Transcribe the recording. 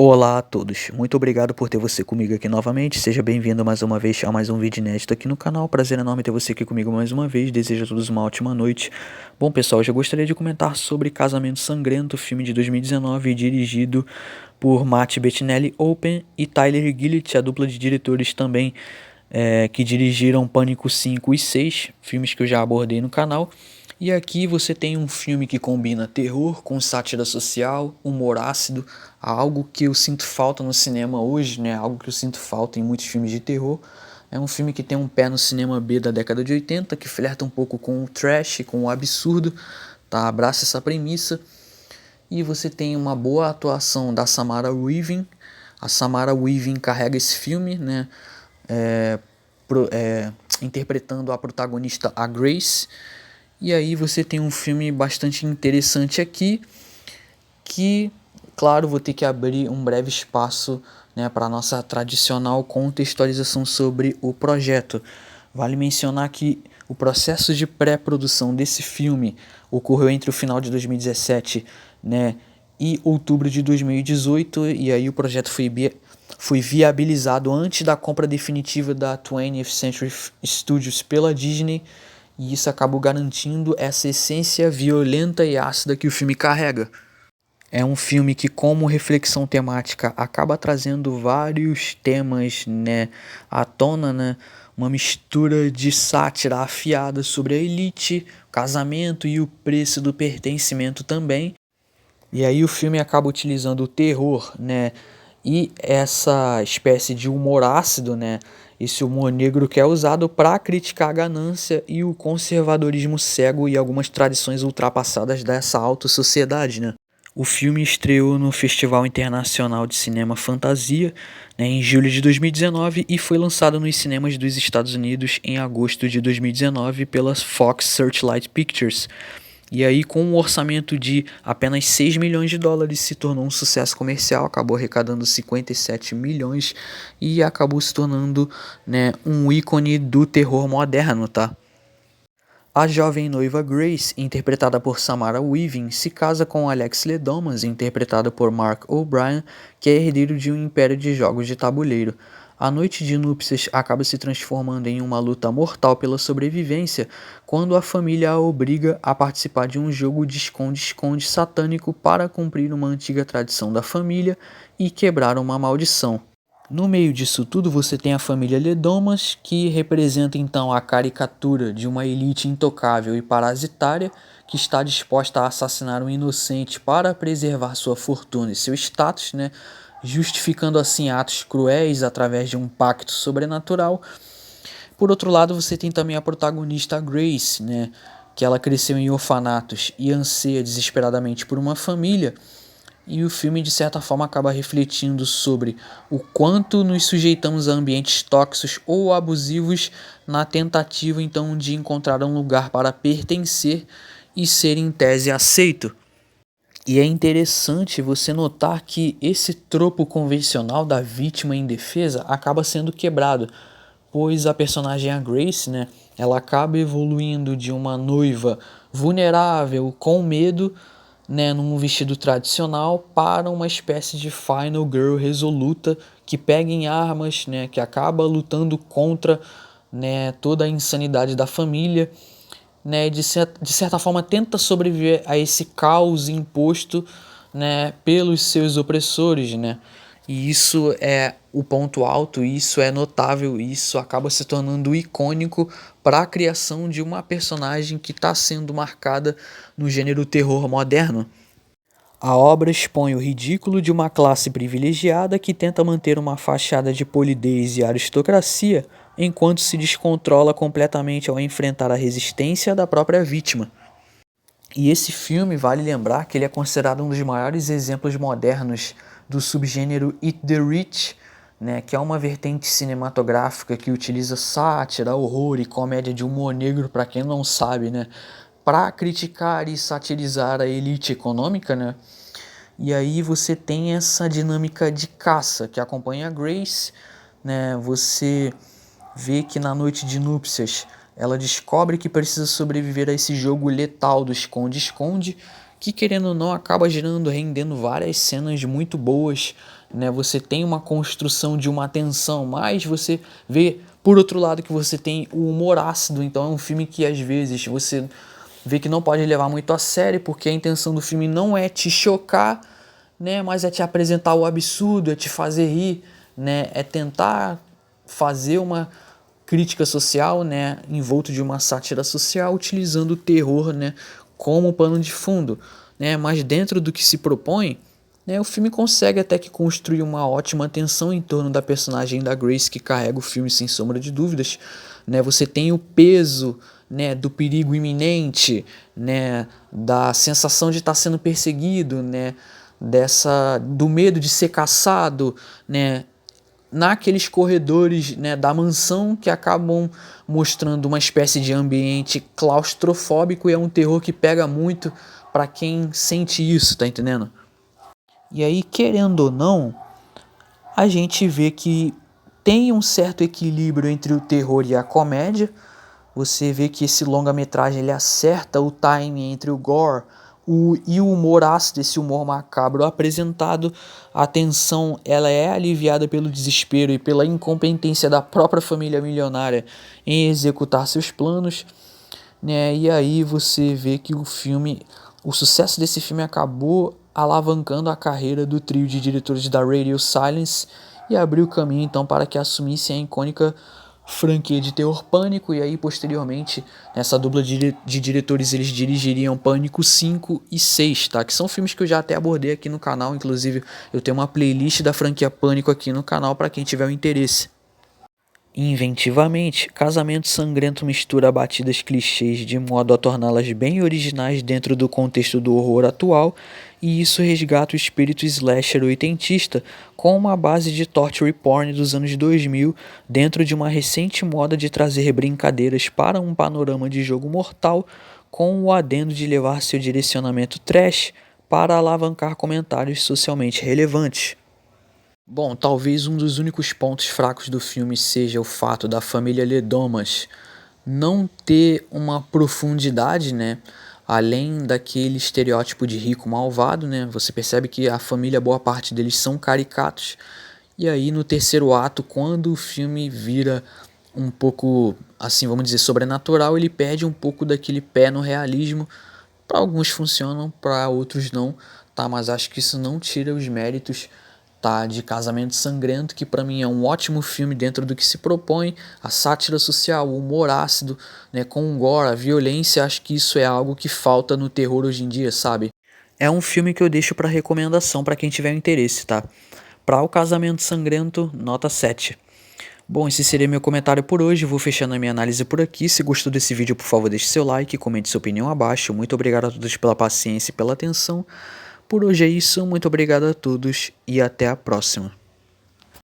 Olá a todos, muito obrigado por ter você comigo aqui novamente, seja bem-vindo mais uma vez a mais um vídeo inédito aqui no canal, prazer enorme ter você aqui comigo mais uma vez, desejo a todos uma ótima noite. Bom pessoal, eu já gostaria de comentar sobre Casamento Sangrento, filme de 2019 dirigido por Matt Bettinelli Open e Tyler Gillett, a dupla de diretores também que dirigiram Pânico 5 e 6, filmes que eu já abordei no canal. E aqui você tem um filme que combina terror com sátira social, humor ácido, algo que eu sinto falta no cinema hoje, né? Algo que eu sinto falta em muitos filmes de terror. É um filme que tem um pé no cinema B da década de 80, que flerta um pouco com o trash, com o absurdo, tá? Abraça essa premissa. E você tem uma boa atuação da Samara Weaving. A Samara Weaving carrega esse filme, né? É, interpretando a protagonista, a Grace. E aí você tem um filme bastante interessante aqui, que, claro, vou ter que abrir um breve espaço, né, para a nossa tradicional contextualização sobre o projeto. Vale mencionar que o processo de pré-produção desse filme ocorreu entre o final de 2017, né, e outubro de 2018, e aí o projeto foi viabilizado antes da compra definitiva da 20th Century Studios pela Disney, e isso acabou garantindo essa essência violenta e ácida que o filme carrega. É um filme que, como reflexão temática, acaba trazendo vários temas, né, à tona, né? Uma mistura de sátira afiada sobre a elite, o casamento e o preço do pertencimento também. E aí o filme acaba utilizando o terror, né, e essa espécie de humor ácido, né, esse humor negro que é usado para criticar a ganância e o conservadorismo cego e algumas tradições ultrapassadas dessa alta sociedade, né. O filme estreou no Festival Internacional de Cinema Fantasia, né, em julho de 2019 e foi lançado nos cinemas dos Estados Unidos em agosto de 2019 pela Fox Searchlight Pictures. E aí, com um orçamento de apenas 6 milhões de dólares, se tornou um sucesso comercial, acabou arrecadando 57 milhões e acabou se tornando, né, um ícone do terror moderno, tá? A jovem noiva Grace, interpretada por Samara Weaving, se casa com Alex Ledomas, interpretado por Mark O'Brien, que é herdeiro de um império de jogos de tabuleiro. A noite de núpcias acaba se transformando em uma luta mortal pela sobrevivência quando a família a obriga a participar de um jogo de esconde-esconde satânico para cumprir uma antiga tradição da família e quebrar uma maldição. No meio disso tudo você tem a família Ledomas, que representa então a caricatura de uma elite intocável e parasitária que está disposta a assassinar um inocente para preservar sua fortuna e seu status, né? Justificando assim atos cruéis através de um pacto sobrenatural. Por outro lado, você tem também a protagonista Grace, né? Que ela cresceu em orfanatos e anseia desesperadamente por uma família, e o filme, de certa forma, acaba refletindo sobre o quanto nos sujeitamos a ambientes tóxicos ou abusivos na tentativa, então, de encontrar um lugar para pertencer e ser, em tese, aceito. E é interessante você notar que esse tropo convencional da vítima indefesa acaba sendo quebrado, pois a personagem, a Grace, né, ela acaba evoluindo de uma noiva vulnerável, com medo, né, num vestido tradicional, para uma espécie de final girl resoluta que pega em armas, né, que acaba lutando contra, né, toda a insanidade da família, né, de certa forma tenta sobreviver a esse caos imposto, né, pelos seus opressores, né. E isso é o ponto alto, isso é notável, isso acaba se tornando icônico para a criação de uma personagem que está sendo marcada no gênero terror moderno. A obra expõe o ridículo de uma classe privilegiada que tenta manter uma fachada de polidez e aristocracia, enquanto se descontrola completamente ao enfrentar a resistência da própria vítima. E esse filme, vale lembrar que ele é considerado um dos maiores exemplos modernos do subgênero Eat the Rich, né, que é uma vertente cinematográfica que utiliza sátira, horror e comédia de humor negro, para quem não sabe, né, para criticar e satirizar a elite econômica, né? E aí você tem essa dinâmica de caça que acompanha a Grace, né? Você vê que na noite de núpcias ela descobre que precisa sobreviver a esse jogo letal do esconde-esconde, que querendo ou não acaba rendendo várias cenas muito boas, né? Você tem uma construção de uma tensão, mas você vê por outro lado que você tem o humor ácido, então é um filme que às vezes você vê que não pode levar muito a sério, porque a intenção do filme não é te chocar, né, mas é te apresentar o absurdo, é te fazer rir, né, é tentar fazer uma crítica social, né, envolto de uma sátira social, utilizando o terror, né, como pano de fundo, né, mas dentro do que se propõe, né, o filme consegue até que construir uma ótima tensão em torno da personagem da Grace que carrega o filme sem sombra de dúvidas, né, você tem o peso, né, do perigo iminente, né, da sensação de estar sendo perseguido, né, do medo de ser caçado, né, naqueles corredores, né, da mansão que acabam mostrando uma espécie de ambiente claustrofóbico e é um terror que pega muito para quem sente isso, tá entendendo? E aí, querendo ou não, a gente vê que tem um certo equilíbrio entre o terror e a comédia. Você vê que esse longa-metragem ele acerta o time entre o gore e o humor ácido, esse humor macabro apresentado. A tensão ela é aliviada pelo desespero e pela incompetência da própria família milionária em executar seus planos, né? E aí você vê que o sucesso desse filme acabou alavancando a carreira do trio de diretores da Radio Silence e abriu caminho então para que assumissem a icônica franquia de terror Pânico, e aí posteriormente nessa dupla de diretores eles dirigiriam Pânico 5 e 6, tá? Que são filmes que eu já até abordei aqui no canal, inclusive eu tenho uma playlist da franquia Pânico aqui no canal para quem tiver o interesse. Inventivamente, Casamento Sangrento mistura batidas clichês de modo a torná-las bem originais dentro do contexto do horror atual, e isso resgata o espírito slasher oitentista com uma base de torture porn dos anos 2000 dentro de uma recente moda de trazer brincadeiras para um panorama de jogo mortal, com o adendo de levar seu direcionamento trash para alavancar comentários socialmente relevantes. Bom, talvez um dos únicos pontos fracos do filme seja o fato da família Ledomas não ter uma profundidade, né? Além daquele estereótipo de rico malvado, né? Você percebe que a família, boa parte deles são caricatos. E aí no terceiro ato, quando o filme vira um pouco, assim, vamos dizer, sobrenatural, ele perde um pouco daquele pé no realismo. Para alguns funcionam, para outros não, tá? Mas acho que isso não tira os méritos, tá, de Casamento Sangrento, que para mim é um ótimo filme dentro do que se propõe, a sátira social, o humor ácido, né, com o gore, a violência, acho que isso é algo que falta no terror hoje em dia, sabe? É um filme que eu deixo para recomendação para quem tiver interesse, tá? Para o Casamento Sangrento, nota 7. Bom, esse seria meu comentário por hoje, vou fechando a minha análise por aqui. Se gostou desse vídeo, por favor, deixe seu like, comente sua opinião abaixo. Muito obrigado a todos pela paciência e pela atenção. Por hoje é isso, muito obrigado a todos e até a próxima.